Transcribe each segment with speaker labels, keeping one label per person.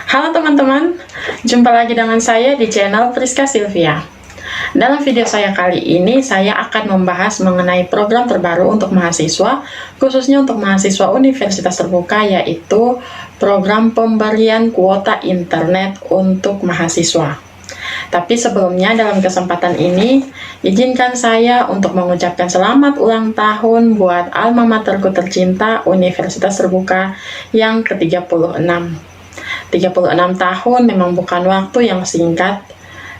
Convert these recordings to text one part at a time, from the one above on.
Speaker 1: Halo teman-teman, jumpa lagi dengan saya di channel Priska Sylvia. Dalam video saya kali ini, saya akan membahas mengenai program terbaru untuk mahasiswa, khususnya untuk mahasiswa universitas terbuka, yaitu program pemberian kuota internet untuk mahasiswa. Tapi sebelumnya, dalam kesempatan ini, izinkan saya untuk mengucapkan selamat ulang tahun buat alma materku tercinta, Universitas Terbuka yang ke-36. 36 tahun memang bukan waktu yang singkat,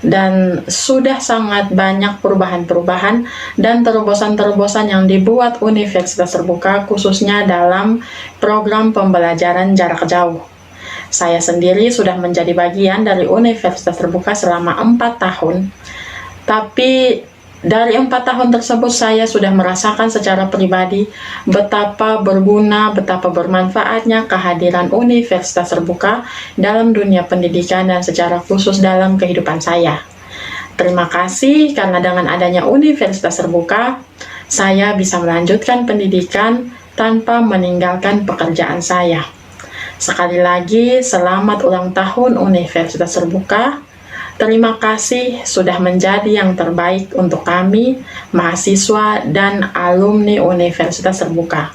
Speaker 1: dan sudah sangat banyak perubahan-perubahan dan terobosan-terobosan yang dibuat Universitas Terbuka, khususnya dalam program pembelajaran jarak jauh. Saya sendiri sudah menjadi bagian dari Universitas Terbuka selama 4 tahun, tapi dari 4 tahun tersebut saya sudah merasakan secara pribadi betapa berguna, betapa bermanfaatnya kehadiran Universitas Terbuka dalam dunia pendidikan dan secara khusus dalam kehidupan saya. Terima kasih karena dengan adanya Universitas Terbuka, saya bisa melanjutkan pendidikan tanpa meninggalkan pekerjaan saya. Sekali lagi, selamat ulang tahun Universitas Terbuka. Terima kasih sudah menjadi yang terbaik untuk kami, mahasiswa dan alumni Universitas Terbuka.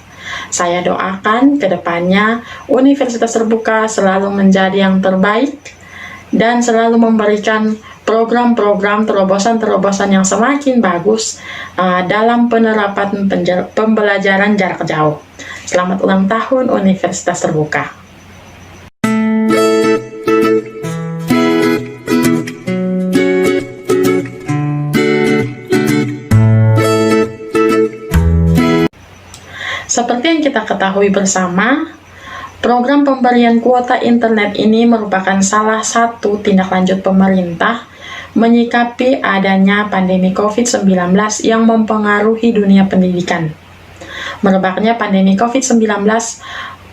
Speaker 1: Saya doakan ke depannya Universitas Terbuka selalu menjadi yang terbaik dan selalu memberikan program-program terobosan-terobosan yang semakin bagus dalam penerapan pembelajaran jarak jauh. Selamat ulang tahun Universitas Terbuka. Seperti yang kita ketahui bersama, program pemberian kuota internet ini merupakan salah satu tindak lanjut pemerintah menyikapi adanya pandemi COVID-19 yang mempengaruhi dunia pendidikan. Merebaknya pandemi COVID-19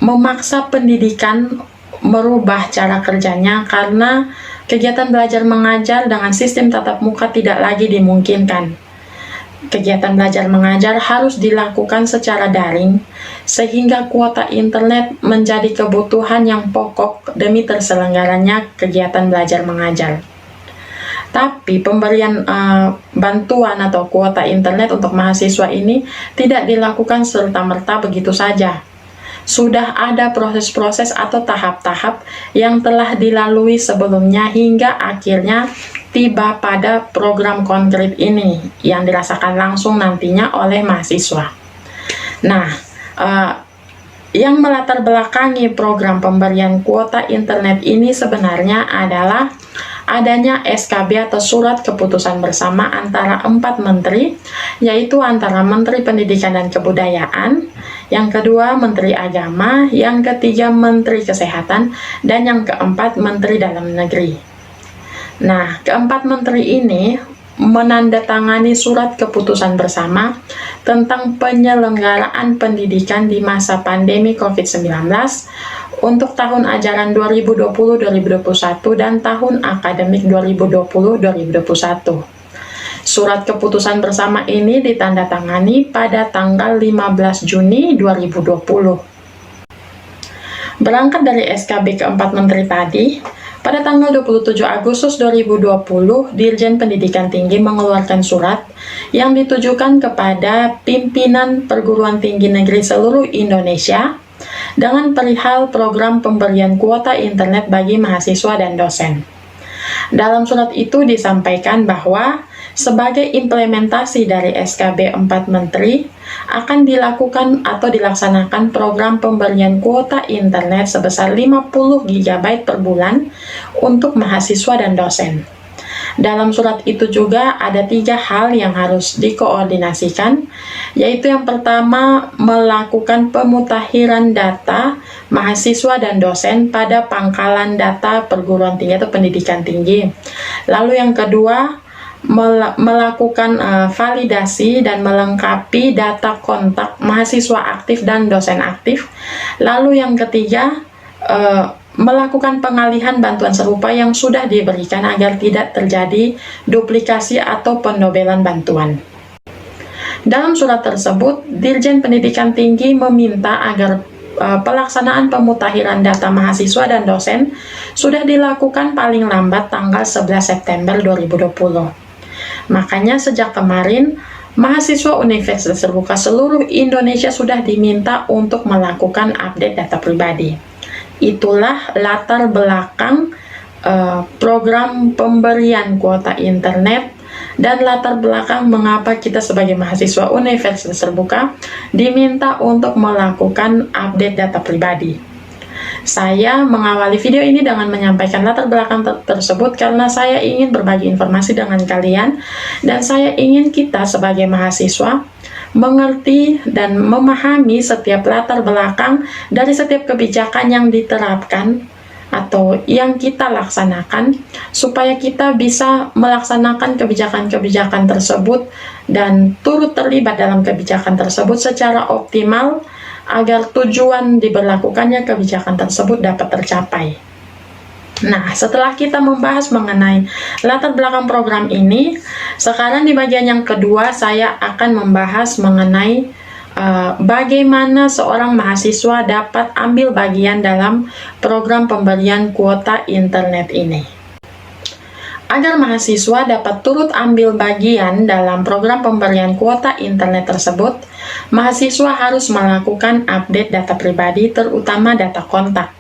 Speaker 1: memaksa pendidikan merubah cara kerjanya karena kegiatan belajar mengajar dengan sistem tatap muka tidak lagi dimungkinkan. Kegiatan belajar mengajar harus dilakukan secara daring, sehingga kuota internet menjadi kebutuhan yang pokok demi terselenggaranya kegiatan belajar mengajar. Tapi pemberian bantuan atau kuota internet untuk mahasiswa ini tidak dilakukan serta-merta begitu saja. Sudah ada proses-proses atau tahap-tahap yang telah dilalui sebelumnya hingga akhirnya tiba pada program konkret ini yang dirasakan langsung nantinya oleh mahasiswa. Nah, yang melatar belakangi program pemberian kuota internet ini sebenarnya adalah adanya SKB atau Surat Keputusan Bersama antara 4 menteri, yaitu antara Menteri Pendidikan dan Kebudayaan, yang kedua Menteri Agama, yang ketiga Menteri Kesehatan, dan yang keempat Menteri Dalam Negeri. Nah, keempat menteri ini menandatangani surat keputusan bersama tentang penyelenggaraan pendidikan di masa pandemi COVID-19 untuk tahun ajaran 2020-2021 dan tahun akademik 2020-2021. Surat keputusan bersama ini ditandatangani pada tanggal 15 Juni 2020. Berangkat dari SKB keempat menteri tadi, pada tanggal 27 Agustus 2020, Dirjen Pendidikan Tinggi mengeluarkan surat yang ditujukan kepada pimpinan perguruan tinggi negeri seluruh Indonesia dengan perihal program pemberian kuota internet bagi mahasiswa dan dosen. Dalam surat itu disampaikan bahwa sebagai implementasi dari SKB 4 Menteri, akan dilakukan atau dilaksanakan program pemberian kuota internet sebesar 50 GB per bulan untuk mahasiswa dan dosen. Dalam surat itu juga ada 3 hal yang harus dikoordinasikan, yaitu yang pertama, melakukan pemutakhiran data mahasiswa dan dosen pada pangkalan data perguruan tinggi atau pendidikan tinggi. Lalu yang kedua, melakukan validasi dan melengkapi data kontak mahasiswa aktif dan dosen aktif. Lalu yang ketiga, melakukan pengalihan bantuan serupa yang sudah diberikan agar tidak terjadi duplikasi atau pendobelan bantuan. Dalam surat tersebut, Dirjen Pendidikan Tinggi meminta agar pelaksanaan pemutakhiran data mahasiswa dan dosen sudah dilakukan paling lambat tanggal 11 September 2020. Makanya sejak kemarin, mahasiswa Universitas Terbuka seluruh Indonesia sudah diminta untuk melakukan update data pribadi. Itulah latar belakang program pemberian kuota internet dan latar belakang mengapa kita sebagai mahasiswa Universitas Terbuka diminta untuk melakukan update data pribadi. Saya mengawali video ini dengan menyampaikan latar belakang tersebut karena saya ingin berbagi informasi dengan kalian dan saya ingin kita sebagai mahasiswa mengerti dan memahami setiap latar belakang dari setiap kebijakan yang diterapkan atau yang kita laksanakan supaya kita bisa melaksanakan kebijakan-kebijakan tersebut dan turut terlibat dalam kebijakan tersebut secara optimal agar tujuan diberlakukannya kebijakan tersebut dapat tercapai. Nah, setelah kita membahas mengenai latar belakang program ini, sekarang di bagian yang kedua saya akan membahas mengenai bagaimana seorang mahasiswa dapat ambil bagian dalam program pemberian kuota internet ini. Agar mahasiswa dapat turut ambil bagian dalam program pemberian kuota internet tersebut, mahasiswa harus melakukan update data pribadi, terutama data kontak.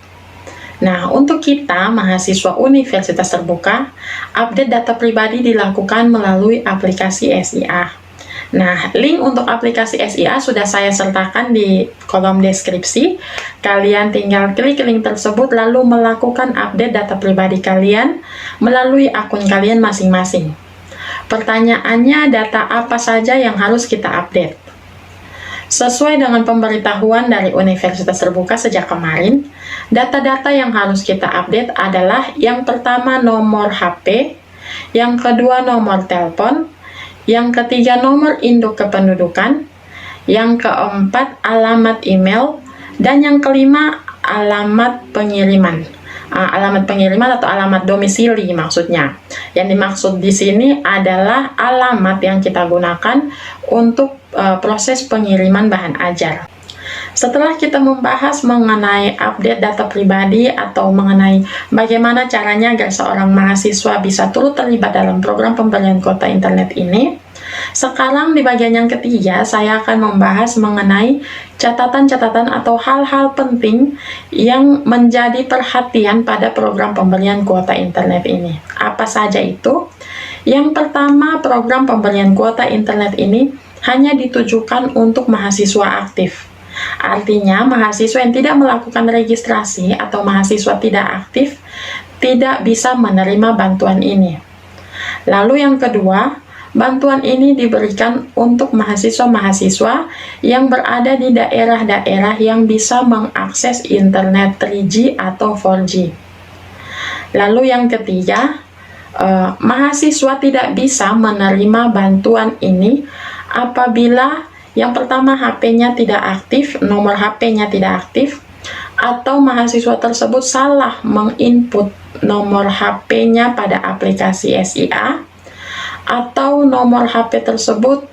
Speaker 1: Nah, untuk kita, mahasiswa Universitas Terbuka, update data pribadi dilakukan melalui aplikasi SIA. Nah, link untuk aplikasi SIA sudah saya sertakan di kolom deskripsi. Kalian tinggal klik link tersebut lalu melakukan update data pribadi kalian melalui akun kalian masing-masing. Pertanyaannya, data apa saja yang harus kita update? Sesuai dengan pemberitahuan dari Universitas Terbuka sejak kemarin, data-data yang harus kita update adalah yang pertama nomor HP, yang kedua nomor telepon, yang ketiga nomor induk kependudukan, yang keempat alamat email, dan yang kelima alamat pengiriman. Alamat pengiriman atau alamat domisili maksudnya. Yang dimaksud di sini adalah alamat yang kita gunakan untuk proses pengiriman bahan ajar. Setelah kita membahas mengenai update data pribadi atau mengenai bagaimana caranya agar seorang mahasiswa bisa turut terlibat dalam program pemberian kuota internet ini, sekarang di bagian yang ketiga saya akan membahas mengenai catatan-catatan atau hal-hal penting yang menjadi perhatian pada program pemberian kuota internet ini. Apa saja itu? Yang pertama, program pemberian kuota internet ini hanya ditujukan untuk mahasiswa aktif. Artinya, mahasiswa yang tidak melakukan registrasi atau mahasiswa tidak aktif tidak bisa menerima bantuan ini. Lalu yang kedua, bantuan ini diberikan untuk mahasiswa-mahasiswa yang berada di daerah-daerah yang bisa mengakses internet 3G atau 4G. Lalu yang ketiga, mahasiswa tidak bisa menerima bantuan ini apabila yang pertama HP-nya tidak aktif, nomor HP-nya tidak aktif, atau mahasiswa tersebut salah menginput nomor HP-nya pada aplikasi SIA, atau nomor HP tersebut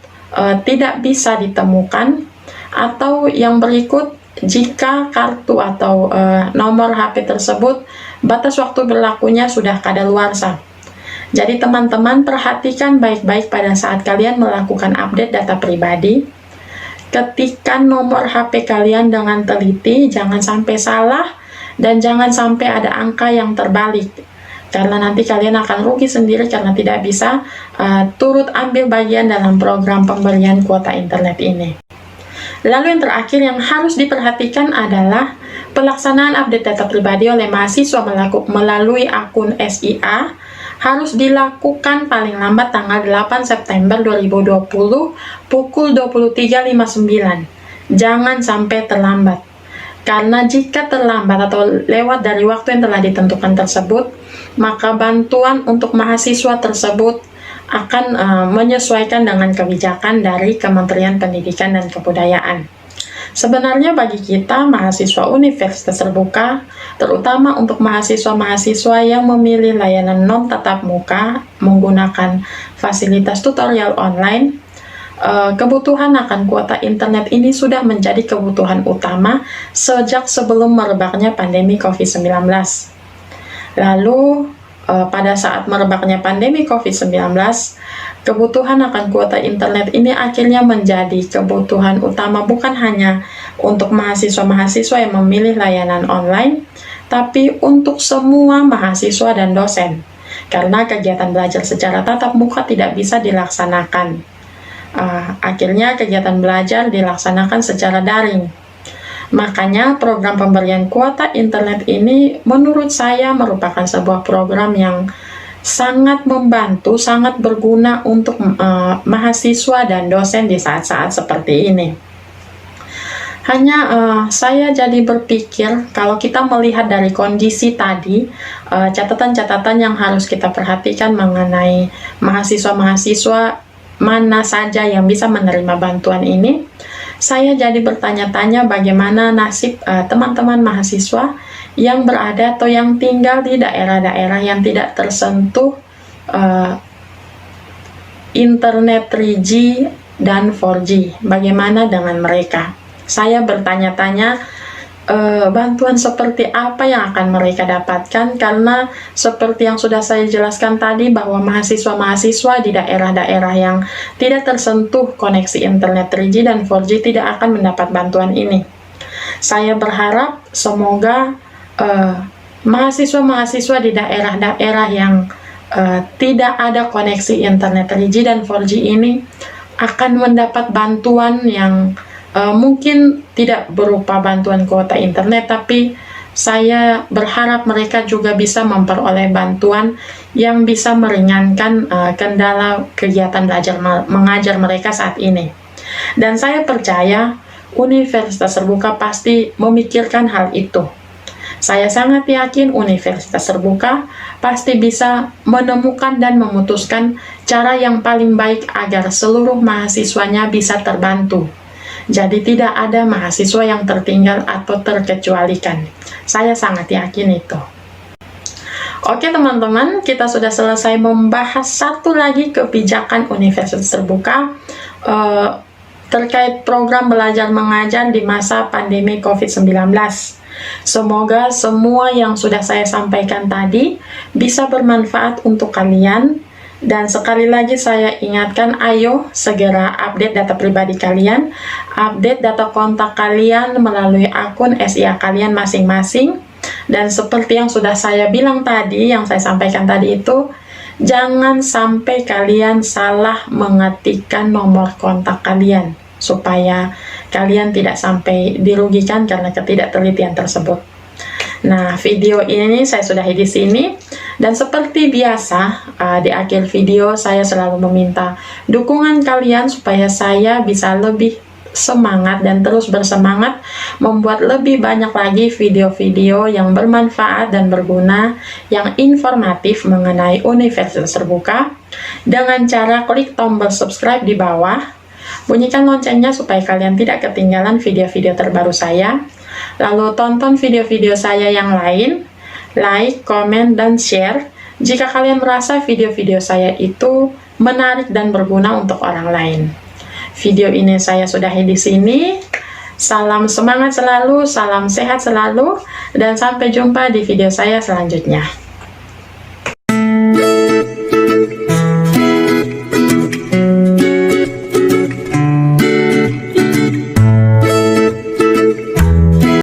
Speaker 1: tidak bisa ditemukan, atau yang berikut jika kartu atau nomor HP tersebut batas waktu berlakunya sudah kadaluarsa. Jadi teman-teman perhatikan baik-baik pada saat kalian melakukan update data pribadi. Ketikkan nomor HP kalian dengan teliti, jangan sampai salah dan jangan sampai ada angka yang terbalik. Karena nanti kalian akan rugi sendiri karena tidak bisa turut ambil bagian dalam program pemberian kuota internet ini. Lalu yang terakhir yang harus diperhatikan adalah pelaksanaan update data pribadi oleh mahasiswa melalui akun SIA harus dilakukan paling lambat tanggal 8 September 2020 pukul 23.59. Jangan sampai terlambat. Karena jika terlambat atau lewat dari waktu yang telah ditentukan tersebut, maka bantuan untuk mahasiswa tersebut akan menyesuaikan dengan kebijakan dari Kementerian Pendidikan dan Kebudayaan. Sebenarnya bagi kita mahasiswa Universitas Terbuka, terutama untuk mahasiswa-mahasiswa yang memilih layanan non tatap muka menggunakan fasilitas tutorial online, kebutuhan akan kuota internet ini sudah menjadi kebutuhan utama sejak sebelum merebaknya pandemi COVID-19. Lalu, pada saat merebaknya pandemi COVID-19, kebutuhan akan kuota internet ini akhirnya menjadi kebutuhan utama bukan hanya untuk mahasiswa-mahasiswa yang memilih layanan online, tapi untuk semua mahasiswa dan dosen, karena kegiatan belajar secara tatap muka tidak bisa dilaksanakan. Akhirnya kegiatan belajar dilaksanakan secara daring. Makanya program pemberian kuota internet ini menurut saya merupakan sebuah program yang sangat membantu, sangat berguna untuk mahasiswa dan dosen di saat-saat seperti ini. Hanya saya jadi berpikir kalau kita melihat dari kondisi tadi, catatan-catatan yang harus kita perhatikan mengenai mahasiswa-mahasiswa mana saja yang bisa menerima bantuan ini, saya jadi bertanya-tanya bagaimana nasib teman-teman mahasiswa yang berada atau yang tinggal di daerah-daerah yang tidak tersentuh internet 3G dan 4G. Bagaimana dengan mereka? Saya bertanya-tanya bantuan seperti apa yang akan mereka dapatkan, karena seperti yang sudah saya jelaskan tadi bahwa mahasiswa-mahasiswa di daerah-daerah yang tidak tersentuh koneksi internet 3G dan 4G tidak akan mendapat bantuan ini. Saya berharap semoga mahasiswa-mahasiswa di daerah-daerah yang tidak ada koneksi internet 3G dan 4G ini akan mendapat bantuan yang mungkin tidak berupa bantuan kuota internet, tapi saya berharap mereka juga bisa memperoleh bantuan yang bisa meringankan kendala kegiatan belajar mengajar mereka saat ini. Dan saya percaya Universitas Terbuka pasti memikirkan hal itu. Saya sangat yakin Universitas Terbuka pasti bisa menemukan dan memutuskan cara yang paling baik agar seluruh mahasiswanya bisa terbantu. Jadi tidak ada mahasiswa yang tertinggal atau terkecualikan. Saya sangat yakin itu. Oke teman-teman, kita sudah selesai membahas satu lagi kebijakan Universitas Terbuka terkait program belajar mengajar di masa pandemi COVID-19. Semoga semua yang sudah saya sampaikan tadi bisa bermanfaat untuk kalian. Dan sekali lagi saya ingatkan, ayo segera update data pribadi kalian, update data kontak kalian melalui akun SIA kalian masing-masing. Dan seperti yang sudah saya bilang tadi, yang saya sampaikan tadi itu, jangan sampai kalian salah mengetikkan nomor kontak kalian, supaya kalian tidak sampai dirugikan karena ketidaktelitian tersebut. Nah, video ini saya sudahi di sini. Dan seperti biasa, di akhir video saya selalu meminta dukungan kalian supaya saya bisa lebih semangat dan terus bersemangat membuat lebih banyak lagi video-video yang bermanfaat dan berguna, yang informatif mengenai Universitas Terbuka, dengan cara klik tombol subscribe di bawah, bunyikan loncengnya supaya kalian tidak ketinggalan video-video terbaru saya. Lalu tonton video-video saya yang lain, like, komen, dan share jika kalian merasa video-video saya itu menarik dan berguna untuk orang lain. Video ini saya sudahi di sini. Salam semangat selalu, salam sehat selalu, dan sampai jumpa di video saya selanjutnya.